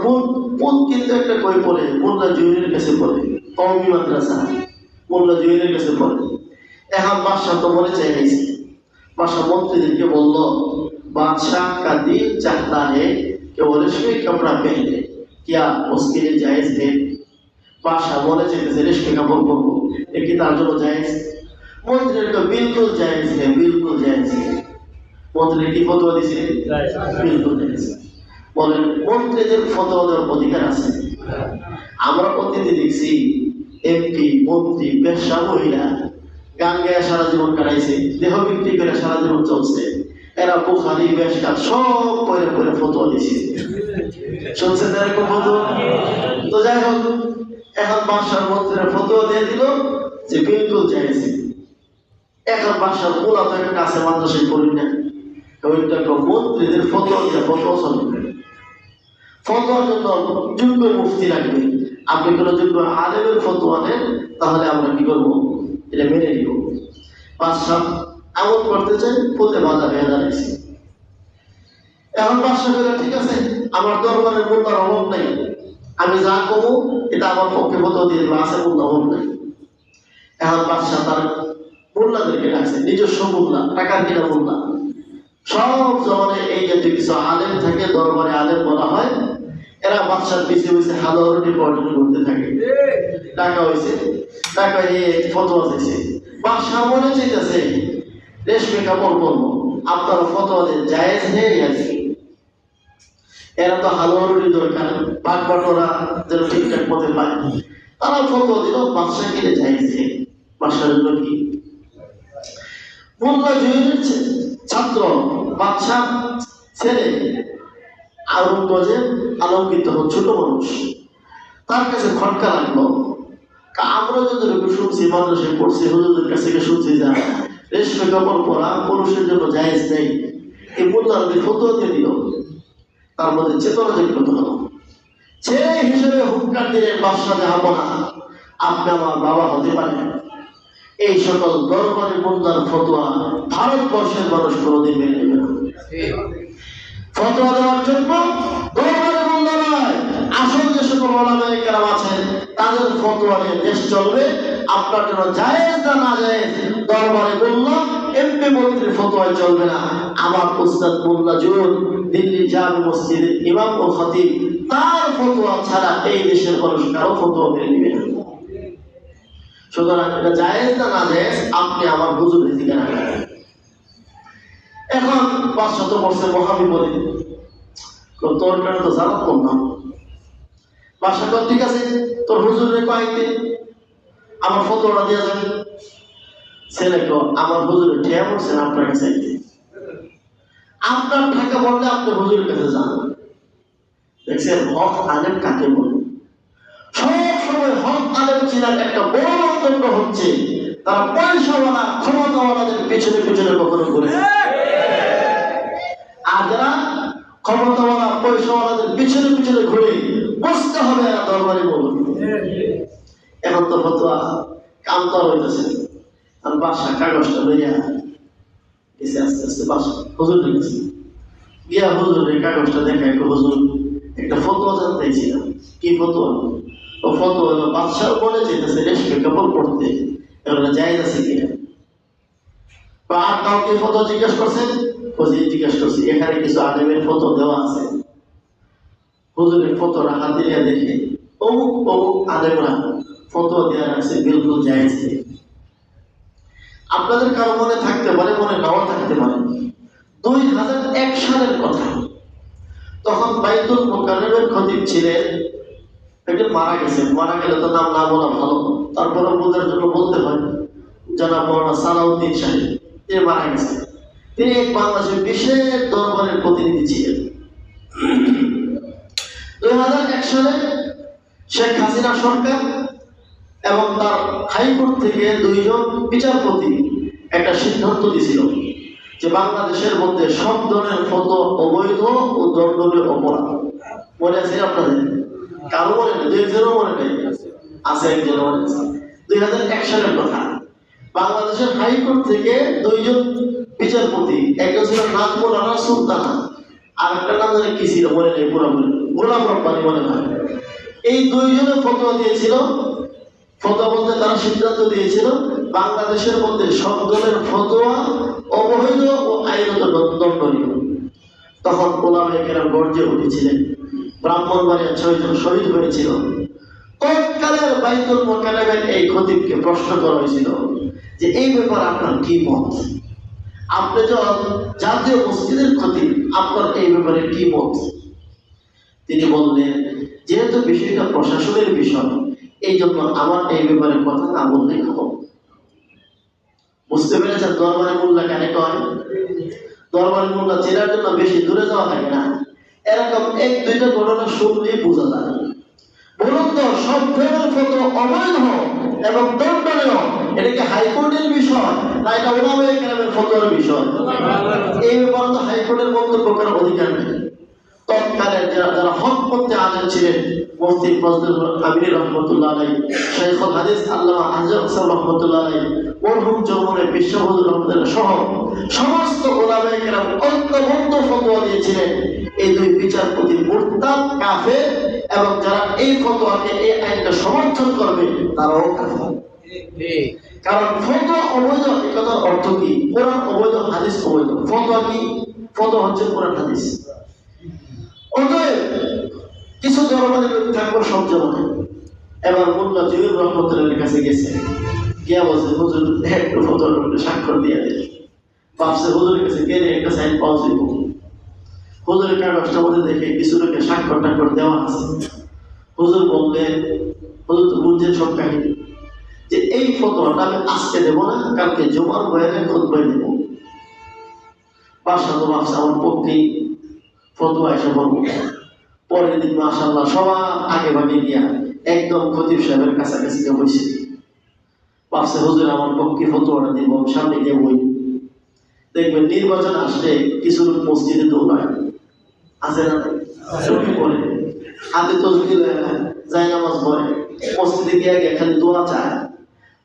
কোন কিন্তু একটা বই পড়ে মোল্লা জুয়েলের কাছে পড়ে, কওমি মাদ্রাসা, মোল্লা জুয়েলের কাছে পড়ে। এখন বাদশাহ তো মনে চাই নিয়েছে। बादशाह मंत्रीদেরকে বলল, बादशाह का दिल चाहता है कि वो रेशमी कपड़ा पहने, क्या उसके लिए जायज है? बादशाह বলে যে রেশমি কাপড় পরবো, এটা কি তার জন্য জায়েজ? মন্ত্রীর তো বিলকুল জায়েজ है, बिल्कुल জায়েজ है। মন্ত্রী কি ফতোয়া দিয়েছে? বিলকুল জায়েজ। বলেন, মন্ত্রীদের ফতোয়া দেওয়ার অধিকার আছে? আমরা প্রতিদিন দেখছি এমপি, মন্ত্রী, ব্যবসা মহিলা গান গায়ে সারা জীবন কাটাইছে, দেহ বিক্রি করে সারা জীবন চলছে। এরা বুখারী, বেশকাত সব পড়ে পড়ে ফতোয়া দিছে। শুনছেন এরকম ফতোয়া? তো যাই হোক, এখন বাদশার মন্ত্রীরা ফতোয়া দিয়ে দিল যে বিলকুল জায়েজ। এখন বাদশার পোলা তো একটা কাছে মাদ্রাসায় পড়ি না, ওইটা মন্ত্রীদের ফতোয়া দিয়ে ফতোয়া চলবে। ফতোয়ার জন্য যোগ্য মুফতি লাগবে। আপনি কোনো যোগ্য আলেমের ফতোয়া নেন, তাহলে আমরা কি করবো? এটা মেনে নিব। বাদশাহ আমল করতে চাই, ফতে বাধা হয়ে দাঁড়িয়েছে। এখন বাদশাহ বলে, ঠিক আছে, আমার দরবারে মোল্লার অভাব নাই, আমি যা কমু এটা আমার পক্ষে ফতোয়া দিয়ে দেবো, আছে মোল্লা অভাব নাই। এখন বাদশাহ তার মোল্লাদেরকে ডাকছে, নিজস্ব মোল্লা, টাকার কিনা মোল্লা। সব জমানে এই জাতীয় কিছু আলেম থাকে, দরবারে আলেম বলা হয়। এরা বাদশার পিছিয়ে পিছিয়ে হাজারটি পর্যটন করতে থাকে। টাকা হয়েছে, টাকা নিয়ে ফতোয়া দিয়েছে। বাদশাহ মনে চাইতেছে রেশমি কাপড় পরবো, আপনার ফতোয়া দেন জায়েজ নেই আছে। এরা তো হালুয়া রুটি দরকার, পাক বাটোরা যেন ঠিকঠাক মতে পায়। তারা ফতোয়া দিল বাদশাহ কিনে জায়েজ নেই। বাদশার জন্য কি? মোল্লা জুয়েলের ছাত্র বাদশাহ ছেলে আওরঙ্গজেব আলমগীর তখন ছোট মানুষ, তার কাছে খটকা লাগলো। আমরা যতটুকু শুনছি, মাদ্রাসায় পড়ছি, হুজুরদের কাছ থেকে শুনছি যা রেশমি কাপড় পরা পুরুষের জন্য জায়েজ নেই। এই মোল্লার ফতোয়া দিয়ে দিল, তার মধ্যে চেতনা জাগ্রত হলো। ছেলে হিসেবে হুঙ্কার দিলেন, বাদশাহ জাহাপনা, আপনি আমার বাবা হতে পারেন। এই সকল দরবারে মোল্লার ফতোয়া ভারতবর্ষের মানুষ কোনোদিন মেনে নেবে না। ফতোয়া দেওয়ার জন্য দরবারে মোল্লা নয়, আসল যে সকল ওলামায়ে কেরাম আছেন তাদের ফতোয়া নিয়ে দেশ চলবে। আপনার জন্য জায়েজ না না জায়েজ, দরবারে মোল্লা, এমপি, মন্ত্রীর ফতোয়ায় চলবে না। আমার উস্তাদ মোল্লা জুয়েল দিল্লি জামে মসজিদের ইমাম ও খতিব, তার ফতোয়া ছাড়া এই দেশের মানুষ কারো ফতোয়া মেনে নেবে না। সুতরাং এটা জায়েজ না না জায়েজ আপনি আমার হুজুরের দিকে রাখেন। এখন 500 বছর মহাবিপদে তোর কারণে তো জানাত করলাম বাসা কর, ঠিক আছে তোর হুজুরের কয়েকদিন আমার ফতোয়াটা দেওয়া যাবে। ছেলে তো আমার হুজুরে ঠিয়া পড়ছেন আপনার কাছে একদিন, আপনার টাকা বললে আপনি হুজুরের কাছে যান। দেখছেন হক আলেম কাকে বলে? সব সময় হক আলেম চিনার একটা বড় মন্তব্য হচ্ছে তারা পয়সাওয়ালা ক্ষমতাওয়ালাদের পেছনে পেছনে কখনো ঘুরে, আর যারা ক্ষমতাওয়ালা পয়সাওয়ালাদের পিছনে পিছনে ঘুরে বসতে হবে এরা দরবারে বলুন। এখন তো ফতোয়া কাম তো হইতেছে, আর বাসা কাগজটা লইয়া এসে আস্তে আস্তে বাসা হুজুর লিখেছি গিয়া হুজুরের কাগজটা দেখা একটু হুজুর একটা ফতোয়া জানতে চাইছিলাম। কি ফতোয়া? ও ফতোয়া হলো বাদশাহ বলে যেতেছে রেশমি কাপড় পরতে, এগুলো জায়েজ আছে কিনা। বা আর কাউকে ফতোয়া জিজ্ঞেস করছেন? জিজ্ঞেস করছি, এখানে কিছু আলেমের ফতোয়া দেওয়া আছে। হুজুরের ফতোয়াটা হাতে নিয়ে দেখে অমুক অমুক আলেমরা ফতোয়া দেওয়া আছে বিলকুল জায়েজ। আপনাদের কারো মনে থাকতে পারে, মনে নাও থাকতে পারে। 2001 সালের কথা, তখন বাইতুল মুকাররমের খতিব ছিলেন একজন মারা গেছেন। মারা গেলে তো নাম না বলা ভালো, তারপরে বোঝার জন্য বলতে হয়। জনাব মাওলানা সালাউদ্দিন সাহেব তিনি মারা গেছেন। তিনি এক বাংলাদেশের বিশেষ দরবারের প্রতিনিধি ছিলেন। 2001 সালে শেখ হাসিনা সরকার এবং তার হাইকোর্ট থেকে 2 জন বিচারপতি একটা সিদ্ধান্ত দিয়েছিল যে বাংলাদেশের মধ্যে সব ধরনের ফতোয়া অবৈধ ও দণ্ডনীয় অপরাধ। মনে আছে আপনাদের? কারো মনে নেই? 2 মনে নেই? আছে একজন মনে আছে। 2001 সালের কথা। বাংলাদেশের হাইকোর্ট থেকে 2 জন বিচারপতি, একজন ছিল নাজমুল আরা সুলতানা, আর একটা নাম জানি কি ছিল মনে নেই, পুরোপুরি গোলাম রব্বানী মনে হয়। এই 2 জনের ফতোয়া দিয়েছিল। ফতোয়া বলতে তারা সিদ্ধান্ত দিয়েছিল বাংলাদেশের মধ্যে সব ধরনের ফতোয়া অবৈধ ও আইনত দণ্ডনীয়। তখন ওলামায়ে কেরাম গর্জে উঠেছিলেন। ব্রাহ্মণবাড়িয়া 6 জন শহীদ হয়েছিল। তৎকালের বাইতুল মুকাররমের এই খতিবকে প্রশ্ন করা হয়েছিল যে এই ব্যাপারে আপনার কি মত? আপনি যখন জাতীয় মসজিদের খতিব, আপনার এই ব্যাপারে কি মত? তিনি বললেন যেহেতু বিষয়টা প্রশাসনের বিষয়, এই জন্য আমার এই ব্যাপারে কথা না বললেই হবে। বুঝতে পেরেছেন? দরবারে মোল্লা কেন কয়? দরবারে মোল্লা চেনার জন্য বেশি দূরে যাওয়া লাগে না। এরকম 1-2টা ঘটনা শুনলেই বোঝা যায়। বলুন তো, সব ধরনের ফতোয়া অবৈধ এবং দণ্ডনীয়, এটা কি হাইকোর্টের বিষয় না এটা ওলামায়ে কেরামের ফতোয়ার বিষয়? এই ব্যাপারে তো হাইকোর্টের মন্তব্য করার অধিকার নেই। তৎকালের যারা হকপন্থী আলেম ছিলেন, মুফতি ফজলুল আমিনী রহমতুল্লাহ আলাইহি, শাইখুল হাদিস আল্লামা আজম সাহেব রহমতুল্লাহ আলাইহি, মরহুম যমুনের বিশ্ববন্ধু রহমতুল্লাহ সহ সমস্ত ওলামায়ে কেরাম ঐক্যবদ্ধ ফতোয়া দিয়েছিলেন এই 2 বিচারপতি মুরতাদ, কাফের, এবং যারা এই ফতোয়াকে, এই আইনটা সমর্থন করবে তারাও কাফের। কারণ ফতোয়া অবৈধ, এই কথার অর্থ কি? কোরআন অবৈধ, হাদিস অবৈধ। ফতোয়া কি? ফতোয়া হচ্ছে কোরআন হাদিস। অতএব কিছু দরবারে থাকবো সব জমানে। এবার মোল্লা জহির রহমতুল্লাহের কাছে গেছে, গিয়া বলছে হুজুর একটু ফতোয়া করতে স্বাক্ষর দিয়ে দেন। ভাবছে হুজুরের কাছে গেলে একটা সাইন পাওয়া যাবে। হুজুরের কাগজটার মধ্যে দেখে কিছু লোকের স্বাক্ষর টাক্ষর দেওয়া আছে। হুজুর বললেন, হুজুর তো বুঝছেন সব কাহিনী, যে এই ফতোয়াটা আমি আজকে দেবো না, কালকে জুমার বয়ানে খুতবায় দেবো। বাসা তো ভাবছে আমার পক্ষেই ফতোয়া এসে বলবো। পরের দিন মাশাআল্লাহ সবার আগে ভাগে গিয়া একদম খতিব সাহেবের কাছাকাছি গিয়ে বসে ভাবছে হুজুর আমার পক্ষে ফতোয়াটা দিব, সামনে গিয়ে বই। দেখবেন নির্বাচন আসলে কিছু লোক মসজিদে দৌড়ায়, আছে না? ছুটি পড়ে হাতে তসবিহ যায়, নামাজ পড়ে, মসজিদে গিয়ে খালি দোয়া চায়।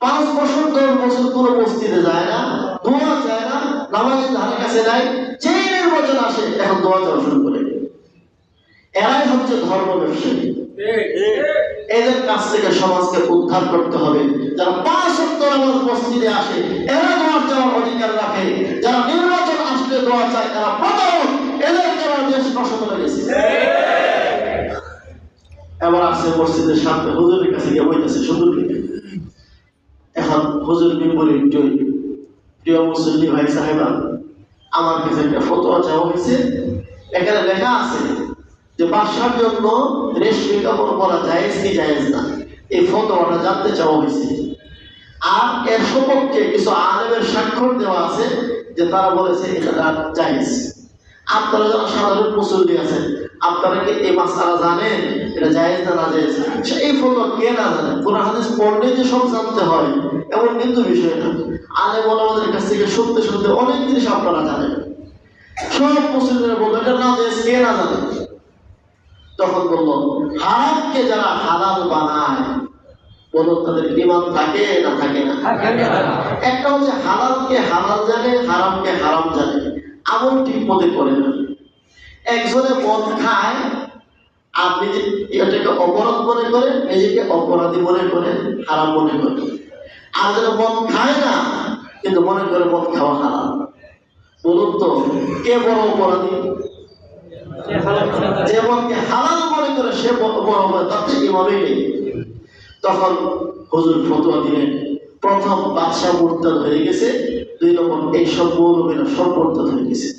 5 বছর 10 বছর কোনো মসজিদে যায় না, দোয়া চায় না, নামাজের ধারে কাছে নাই। যে নির্বাচন আসে এখন দোয়া চাওয়া শুরু করে। এরাই হচ্ছে ধর্ম ব্যবসায়ী। এদের কাছ থেকে সমাজকে উদ্ধার করতে হবে। যারা 5 ওয়াক্ত নামাজ মসজিদে আসে এরা দোয়া চাওয়ার অধিকার রাখে, যারা নির্বাচন আসলে দোয়া চায় এরা প্রতারক, এদের কারণে দেশ নষ্ট হয়ে গেছে। এবার আসছে মসজিদের সামনে, হুজুরের কাছে গিয়ে বলতেছে সুন্দর এখন হুজুর বিপরীত জয়। প্রিয় মুসল্লি ভাই সাহেবা, আমার কাছে একটা ফতোয়া চাওয়া হয়েছে। এখানে লেখা আছে যে বাদশার জন্য রেশমি কাপড় পরা জায়েজ কি জায়েজ না, এই ফতোয়াটা জানতে চাওয়া হয়েছে। আর এর সপক্ষে কিছু আলেমের স্বাক্ষর দেওয়া আছে যে তারা বলেছে এটা জায়েজ। আপনারা যারা সাধারণ মুসল্লি আছেন, আপনারা কি এই মাসআলা জানেন এটা জায়েজ না না জায়েজ? এই ফতোয়া কে না জানে? কোরআন হাদিস পড়লে যে সব জানতে হয় এমন কিন্তু বিষয় না। আলেম ওলামাদের কাছ থেকে শুনতে শুনতে অনেক জিনিস আপনারা জানেন। সব মুসলিমরা বলল এটা না জায়েজ, কে না জানে? তখন বলল হারামকে যারা হালাল বানায়, বলুন তাদের ঈমান থাকে না থাকে না? একটা হচ্ছে হালালকে হালাল জানে, হারামকে হারাম জানে, আমল ঠিক মতো করে না। একজনে মদ খায়, আপনি এটাকে অপরাধ মনে করে, নিজেকে অপরাধী মনে করে, হারাম মনে করে। আর যারা মদ খায় না কিন্তু মনে করে মদ খাওয়া হারাম, বলুন তো কে বড় অপরাধী? যে মদকে হালাল মনে করে সে বড় অপরাধী, তার থেকে ইমানই নেই। তখন হুজুর ফতোয়া দিলেন, প্রথম বাদশা মুরতাদ হয়ে গেছে, 2 নম্বর এই সব মৌলবীরা সব মুরতাদ হয়ে গেছে।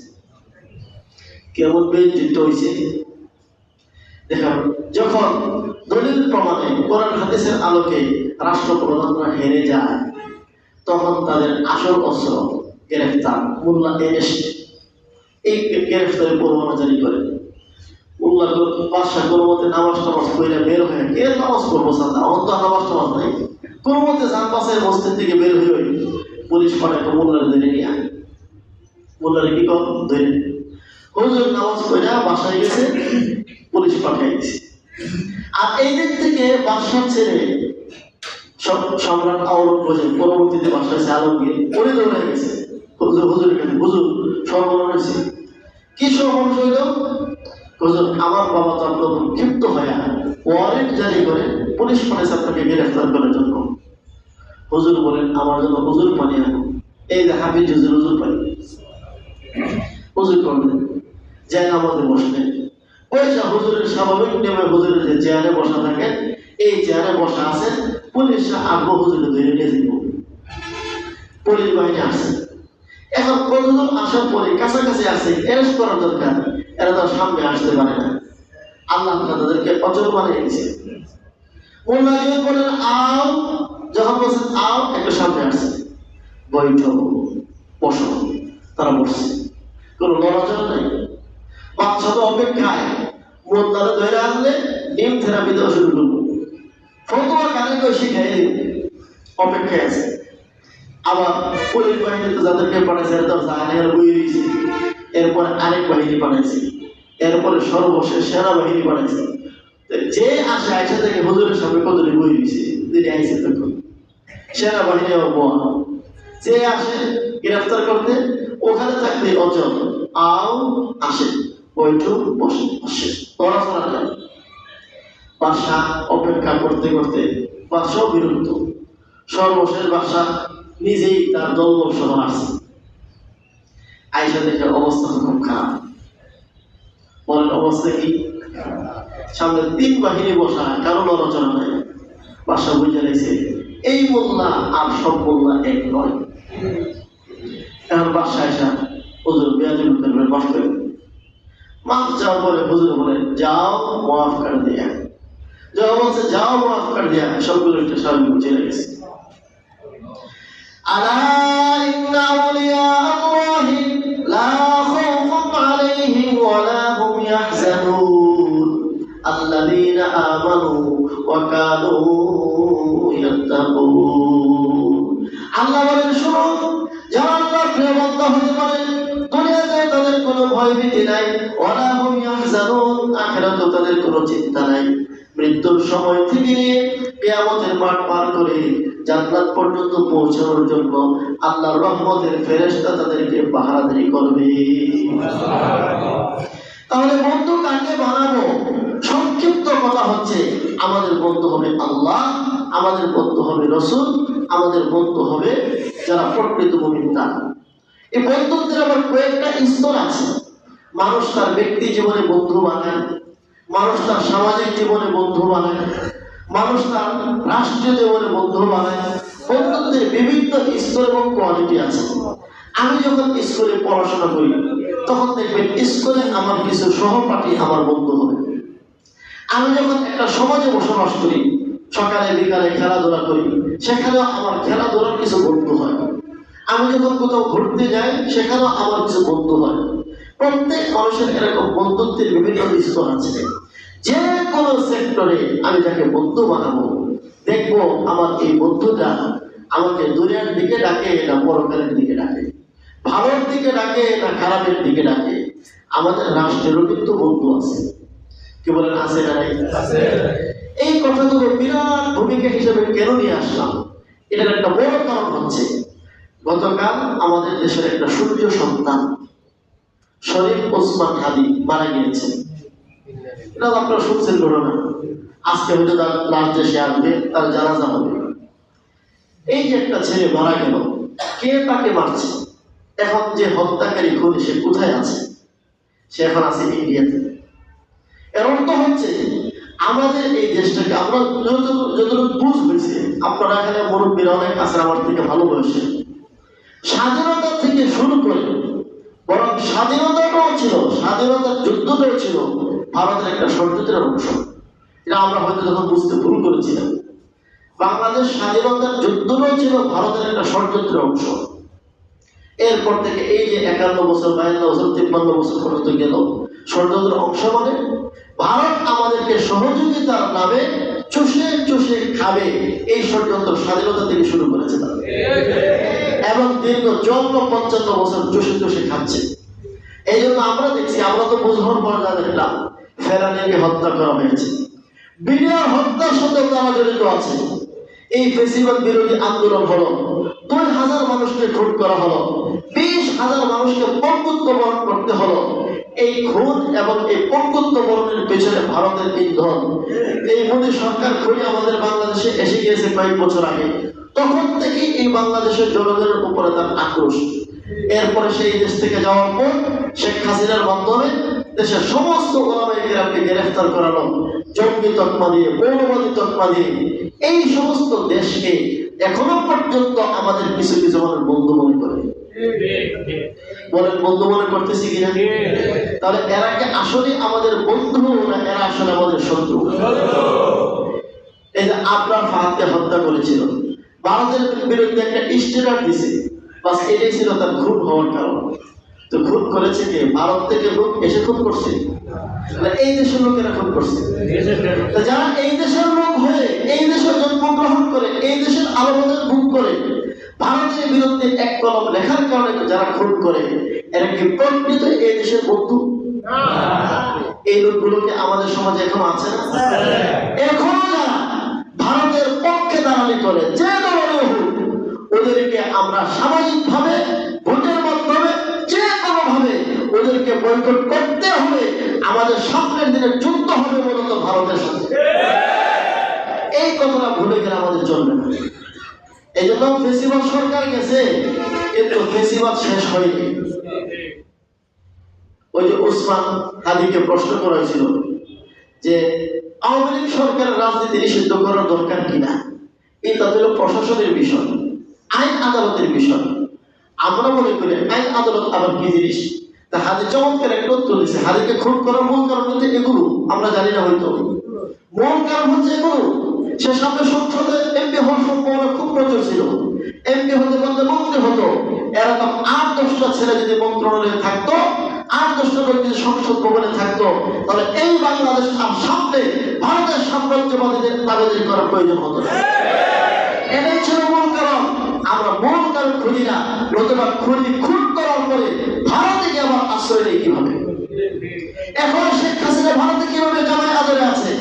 কেমন বেইজ্জত হয়েছে দেখেন। যখন দলিল প্রমাণে কোরআন হাদিসের আলোকে রাষ্ট্রপ্রধানরা হেরে যায়, তখন তাদের আসল অস্ত্র গ্রেফতার, মোল্লা এনএসটি এই গ্রেফতারের পরোয়ানা জারি করে। মোল্লা বাদশা কোনো মতে নামাজ টামাজ করে বের হয়ে, কে নামাজ পড়বো সাদা, আমার তো নামাজ টামাজ নাই, কোনো মতে যান বাসায় মসজিদ থেকে বের হয়ে পুলিশ পাঠায় মোল্লার ধরে নিয়ে আয়। মোল্লারে কি কর ধরে, হুজুর নামাজ পড়া বাসায় গেছে, পুলিশ পাঠিয়ে দিয়েছে। আর এই দিক থেকে বাদশার ছেড়ে সম্রাট আওরঙ্গজেব পরবর্তীতে বাদশাহ আলমগীর পড়ে দৌড়ে গেছে হুজুরের কাছে, হুজুর সর্বনাশ হয়েছে। কি সর্বনাশ হইল? হুজুর আমার বাবা তো আপনার ক্ষিপ্ত হয়ে ওয়ারেন্ট জারি করে পুলিশ পাঠিয়েছে আপনাকে গ্রেফতার করার জন্য। হুজুর বলেন আমার জন্য হুজুর পানি আনো। এই যে হাফিজ হুজুর পানি হুজুর করলেন, যায় আমাদের বসলেন। পয়সা হুজুরের স্বাভাবিক নিয়মে হুজুরের যে চেয়ারে বসা থাকেন, এই চেয়ারে বসা আছেন, পুলিশরা আগ্রহ হুজুরে ধরে নিয়ে যাব। পুলিশ বাহিনী আসছে। এখন কতজন আসার পরে কাছাকাছি আসে, অ্যারেস্ট করার দরকার, এরা তো সামনে আসতে পারে না। আল্লাহ তাদেরকে অচল বানিয়ে দিয়েছে। মোল্লা যদি বলেন আও, যখন বলছেন আও, একটু সামনে আসছে, বৈঠক বসো, তারা বসছে, কোনো লড়াচড়া নাই। বাচ্চা তো অপেক্ষায়, মোল্লারে ধরে আনলে ডিম থেরাপি দেওয়া শুরু করবো, ফতোয়া কানে কেউ শিখাই অপেক্ষায় আছে। আবার পুলিশ বাহিনী তো যাদেরকে পাঠাইছে এরা তো জাহানের বই দিয়েছে, এরপরে আরেক বাহিনী পাঠাইছে, এরপরে সর্বশেষ সেনাবাহিনী পাঠাইছে। যে আসে আইসা থেকে হুজুরের সামনে কতটি বই দিয়েছে, তিনি আইসে তখন সেনাবাহিনী বল, যে আসে গ্রেফতার করতে ওখানে থাকতে অচল, আও আসে, বৈঠক বসে বসে পড়াশোনা যায়। বাদশা অপেক্ষা করতে করতে বাদশাহ বিরক্ত, সর্বশেষ বাদশা নিজেই তার দলবল সহ আসছে। আইসা দেখে অবস্থা খুব খারাপ। বলেন অবস্থা কি? সামনে 3 বাহিনী বসা, কারো নড়াচড়া নাই। বাদশা বুঝে নিয়েছে এই মোল্লা আর সব মোল্লা এক নয়। এখন বাদশা আইসা হুজুর বেয়াদবি করবেন, মাফ করে মাফ যাওয়ার পরে হুজুর বলেন যাও মাফ করে দিয়া, যাও বলছে যাও মাফ করে দিয়া, সবগুলো একটা স্বাভাবিক চলে গেছে। আলা ইন্না আউলিয়া আল্লাহি লা খাউফুন আলাইহিম ওয়া লা হুম ইয়াহজানুন আল্লাযীনা আমানু ওয়া কানু ইয়াত্তাকুন। আল্লাহ বলেন শুনো, যারা আল্লাহর প্রিয় বান্দা হতে পারে দুনিয়াতে তাদের কোনো ভয় ভীতি নাই, ওয়া লা হুম ইয়াহজানুন আখিরাতে তাদের কোনো চিন্তা নাই। মৃত্যুর সময় থেকে নিয়ে কিয়ামতের মাঠ পার করে জান্নাত পর্যন্ত পৌঁছানোর জন্য আল্লাহর রহমতের ফেরেশতা তাদেরকে পাহারাদারি করবে। তাহলে বন্ধু কাকে বানাবো? সংক্ষিপ্ত কথা হচ্ছে আমাদের বন্ধু হবে আল্লাহ, আমাদের বন্ধু হবে রাসূল, আমাদের বন্ধু হবে যারা প্রকৃত মুমিন। এই বন্ধুত্বের আবার কয়েকটা স্তর আছে। মানুষ তার ব্যক্তি জীবনে বন্ধু বানায়, মানুষ তার সামাজিক জীবনে বন্ধু বানায়, মানুষ তার রাষ্ট্রীয় জীবনে বন্ধু বানায়, বন্ধুত্বের বিভিন্ন স্তর এবং কোয়ালিটি আছে। আমি যখন স্কুলে পড়াশোনা করি তখন দেখবেন স্কুলে আমার কিছু সহপাঠী আমার বন্ধু হবে। আমি যখন একটা সমাজে বসবাস করি, সকালে বিকালে খেলাধুলা করি, সেখানেও আমার খেলাধুলার কিছু বন্ধু হয়। আমি যখন কোথাও ঘুরতে যাই সেখানেও আমার কিছু বন্ধু হয়। প্রত্যেক মানুষের এরকম বন্ধুত্বের বিভিন্ন স্তর আছে। যে কোনো সেক্টরে আমি যাকে বন্ধু বানাবো, দেখবো আমার এই বন্ধুটা আমাকে দুনিয়ার দিকে ডাকে না পরকালের দিকে ডাকে, ভালোর দিকে ডাকে না খারাপের দিকে ডাকে। আমাদের রাষ্ট্রেরও কিন্তু বন্ধু আছে। কি বলেন, আছে না নাই? এই কথাগুলো বিরাট ভূমিকা হিসেবে কেন নিয়ে আসলাম, এটার একটা বড় কারণ হচ্ছে গতকাল আমাদের দেশের একটা সূর্য সন্তান শরীফ ওসমান হাদি মারা গিয়েছে। এটা আপনারা শুনছেন ঘটনা। আজকে হয়তো তার লাশ দেশে আসবে, তার জানাজা হবে। এই যে একটা ছেলে মারা গেল, কে তাকে মারছে? এখন যে হত্যাকারী খুনি সে কোথায় আছে? সে এখন আছে ইন্ডিয়াতে। এর অর্থ হচ্ছে আমাদের এই দেশটাকে আমরা যতটুকু বুঝ হয়েছে, আপনারা এখানে মুরব্বীরা অনেক আছে আমার থেকে ভালো বয়সে, স্বাধীনতা থেকে শুরু করে বরং স্বাধীনতাটাও ছিল, স্বাধীনতার যুদ্ধটাও ছিল ভারতের একটা ষড়যন্ত্রের অংশ। এটা আমরা হয়তো যখন বুঝতে ভুল করেছিলাম। বাংলাদেশ স্বাধীনতার যুদ্ধটাও ছিল ভারতের একটা ষড়যন্ত্রের অংশ। এরপর থেকে এই যে 51 বছর 52 বছর 53 বছর পর্যন্ত গেল, ষড়যন্ত্রের অংশ মানে ভারত আমাদেরকে সহযোগিতার নামে চুষে চুষে খাবে, এই ষড়যন্ত্র স্বাধীনতা থেকে শুরু করেছে তারা, এবং দীর্ঘ 54 বছর চুষে চুষে খাচ্ছে। এই জন্য আমরা দেখছি, আমরা তো বুঝবার পর যা দেখলাম, ফেরানিকে হত্যা করা হয়েছে, বিডিআর হত্যার সাথে তারা জড়িত আছে। এই ফেসিবাদ বিরোধী আন্দোলন হলো, 2000 মানুষকে খুন করা হলো, 20,000 মানুষকে পঙ্গুত্ব বরণ করতে হলো। এই খুন এবং এই পঙ্গুত্ব বরণের পেছনে ভারতের ইন্ধন। এই মোদী সরকার খুনি আমাদের বাংলাদেশে এসে গিয়েছে কয়েক বছর আগে, তখন থেকেই এই বাংলাদেশের জনগণের উপরে তার আক্রোশ। এরপরে সেই দেশ থেকে যাওয়ার পর শেখ হাসিনার মাধ্যমে দেশের সমস্ত ওলামায়ে কেরামকে গ্রেফতার করানো, জঙ্গি তকমা দিয়ে, মৌলবাদী তকমা দিয়ে এই সমস্ত দেশকে এখনো পর্যন্ত আমাদের কিছু কিছু মানুষ বন্ধু মনে করে। বলেন, বন্ধু মনে করতেছি কিনা? তাহলে এরা কি আসলে আমাদের বন্ধু না এরা আসলে আমাদের শত্রু? এই যে আপনার ফাহাদকে হত্যা করেছিল, ভারতের বিরুদ্ধে একটা স্ট্যাটাস দিছে, বাস এটাই ছিল তার খুন হওয়ার কারণ। তো খুন করেছে কে? ভারত থেকে লোক এসে খুন করছে, এই দেশের লোকেরা খুন করছে। যারা এই দেশের লোক হয়ে এই দেশের জন্মগ্রহণ করে এই দেশের আলোচনা ভোগ করে ভারতের বিরুদ্ধে এক কলম লেখার কারণে যারা খুন করে, এরা কি প্রকৃত এই দেশের বন্ধু? এই লোকগুলোকে আমাদের সমাজে এখন আছে না? এখনো যারা ভারতের পক্ষে দাঁড়ালি করে, যে দলের হোক, ওদেরকে আমরা সামাজিক ভাবে ভোটের মাধ্যমে যে কোনো ভাবে ওদেরকে বয়কট করতে হবে। আমাদের সামনের দিনে যুদ্ধ হবে মূলত ভারতের সাথে। এই কথাটা ভুলে গেলে আমাদের চলবে না। এই জন্য ফেসিবাদ সরকার গেছে, কিন্তু ফেসিবাদ শেষ হয়নি। ওই যে ওসমান হাদিকে প্রশ্ন করা হয়েছিল যে আওয়ামী লীগ সরকারের রাজনীতি নিষিদ্ধ করার দরকার কিনা, এটা হলো প্রশাসনের বিষয়, আইন আদালতের বিষয়। আমরা মনে করি আইন আদালত আবার কি জিনিস। তা হাদি চমৎকার একটা উত্তর দিচ্ছে, হাদিকে খুন করার মূল কারণ হচ্ছে এগুলো, আমরা জানি না হয়তো মূল কারণ হচ্ছে এগুলো। সে সামনে সংসদে এমপি হওয়ার সম্ভাবনা খুব প্রচুর ছিল, এমপি হতে বলতে মন্ত্রী হতো। এরকম 8-10টা ছেলে যদি মন্ত্রণালয়ে থাকতো, 8-10টা লোক যদি সংসদ ভবনে থাকতো, তাহলে এই বাংলাদেশ আর সামনে ভারতের সাম্রাজ্যবাদীদের তাবেদারি করার প্রয়োজন হতো না। এটাই ছিল মূল কারণ। আমরা মূল কারণ খুঁজি না, নতুবা খুঁজি খুন করার পরে ভারতে গিয়ে আবার আশ্রয় নেই কিভাবে। এখন শেখ হাসিনা ভারতে কিভাবে জামাই আদরে আছে,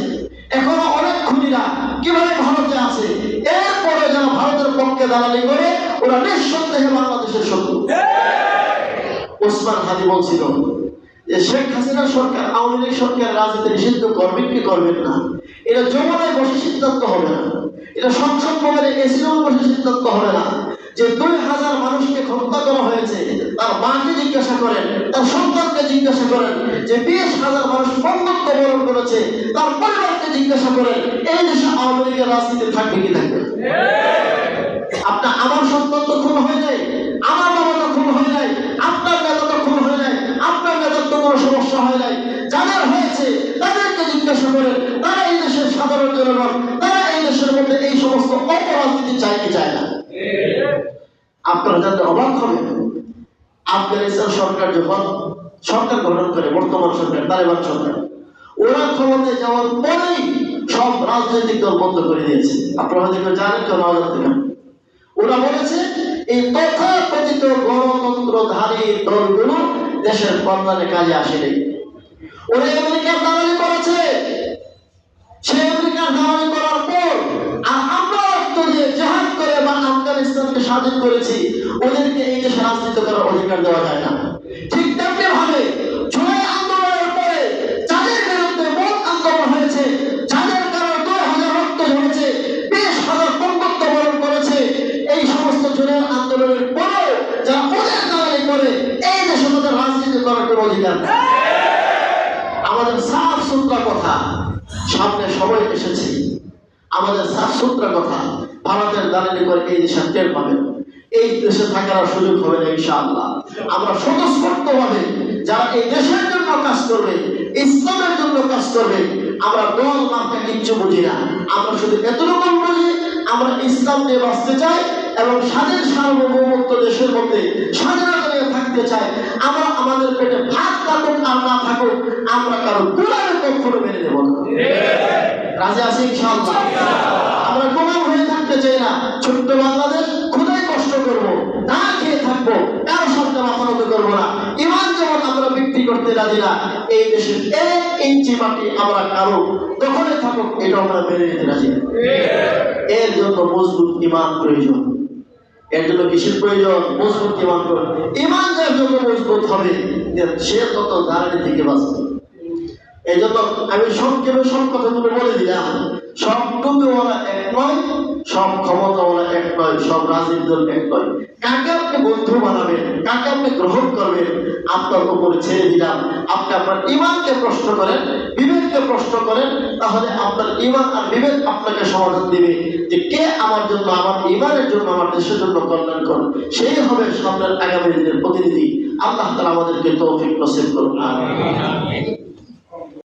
এখনো অনেক খুনিরা কিভাবে ভারতে আছে। এরপরে যারা ভারতের পক্ষে দালালি করে ওরা নিঃসন্দেহে বাংলাদেশের শত্রু। ওসমান হাদি বলছিল যে শেখ হাসিনা সরকার, আওয়ামী লীগ সরকার রাজনীতি নিষিদ্ধ করবেন কি করবেন না, এটা যমুনায় বসে সিদ্ধান্ত হবে না, এটা সংসদ ভবনে এসি রুমে বসে সিদ্ধান্ত হবে না। যে 2000 মানুষকে হত্যা করা হয়েছে, তার মাকে জিজ্ঞাসা করেন, তার সন্তানকে জিজ্ঞাসা করেন। যে 20,000 মানুষ বন্ধুত্ব বরণ করেছে, তার পরিবারকে জিজ্ঞাসা করেন। এই দেশে আওয়ামী লীগের রাজনীতি থাকবে কি থাকবে? আমার সন্তান তো খুন হয় নাই, আমার বাবা তো খুন হয় নাই, আপনার নেতা তো খুন হয় নাই, আপনার নেতার তো কোনো সমস্যা হয় নাই। যাদের হয়েছে তাদেরকে জিজ্ঞাসা করেন, তারা এই দেশের সাধারণ জনগণ, তারা এই দেশের মধ্যে এই সমস্ত অপরাজনীতি চায় কি চায় না? আপনারা যাতে অবাক হবেন, আফগানিস্তান সরকার যখন সরকার গঠন করে, বর্তমান সরকার তালেবান সরকার, ওরা ক্ষমতায় যাওয়ার পরেই সব রাজনৈতিক দল বন্ধ করে দিয়েছে। আপনারা হয়তো জানেন কেউ না জানতে। ওরা বলেছে এই তথাকথিত গণতন্ত্রধারী দলগুলো দেশের কল্যাণে কাজে আসেনি। ওরা আমেরিকার দালালি করেছে, সে আমেরিকার দালালি করার পর আর আমরা রক্ত দিয়ে জেহাদ করে বা আফগানিস্তানকে স্বাধীন করেছি, ওদেরকে এই দেশে রাজনীতি করার অধিকার দেওয়া যায় না। ঠিক তেমনি ভাবে জুলাই আন্দোলনের পরে যাদের বিরুদ্ধে মত আন্দোলন হয়েছে, যাদের কারণে 2000 রক্ত ঝরেছে, 20,000 বন্ধুত্ব বরণ করেছে, এই সমস্ত জুলাই আন্দোলনের পরেও যারা ওদের দালালি করে এই দেশে তাদের রাজনীতি করার কোনো অধিকার নেই। আমাদের সাফ সুতরা কথা সামনে সময় এসেছে, আমাদের সাফ সুতরা কথা ভারতের দালালি করে এই দেশে টের পাবেন, এই দেশে থাকার সুযোগ হবে না ইনশাআল্লাহ। আমরা স্বতঃস্ফূর্তভাবে যারা এই দেশের জন্য কাজ করবে, ইসলামের জন্য কাজ করবে, আমরা দল মার্কা কিচ্ছু বুঝি না। আমরা শুধু এতটুকু বুঝি আমরা ইসলাম নিয়ে বাঁচতে চাই এবং স্বাধীন সার্বভৌমত্ব দেশের মধ্যে স্বাধীনতা নিয়ে থাকতে চাই। আমরা আমাদের পেটে ভাত থাকুক আর না থাকুক, আমরা কারো গোলামের কখনো মেনে নেব না। রাজি আছি ইনশাআল্লাহ? আমরা গোলাম হয়ে থাকতে চাই না। ছোট্ট বাংলাদেশ, খুদাই কষ্ট করবো, না খেয়ে থাকবো, কারো সামনে মাথা নত করবো না। ইমান যেমন আমরা বিক্রি করতে রাজি না, এই দেশের 1 ইঞ্চি মাটি আমরা কারো দখলে থাকুক এটা আমরা মেনে নিতে রাজি না। এর জন্য মজবুত ইমান প্রয়োজন। এর জন্য কিসের প্রয়োজন? মজবুত ইমান প্রয়োজন। ইমান যার জন্য মজবুত হবে সে তত দাঁড়ানি থেকে বাঁচবে। এই জন্য আমি সংক্ষেপে সব কথাগুলো বলে দিলাম। সব টুপিওয়ালা এক নয়, সব ক্ষমতাওয়ালা এক নয়, সব রাজনীতি দল এক নয়। কাকে আপনি বন্ধু বানাবেন, কাকে আপনি গ্রহণ করবেন, আপনার উপরে ছেড়ে দিলাম। আপনি আপনার ইমানকে প্রশ্ন করেন, বিবেককে প্রশ্ন করেন, তাহলে আপনার ইমান আর বিবেক আপনাকে সমাধান দিবে যে কে আমার জন্য, আমার ইমানের জন্য, আমার দেশের জন্য কল্যাণ করেন। সেই হবে সামনের আগামী দিনের প্রতিনিধি। আল্লাহ তাআলা আমাদেরকে তৌফিক নসিব করুন। আমিন।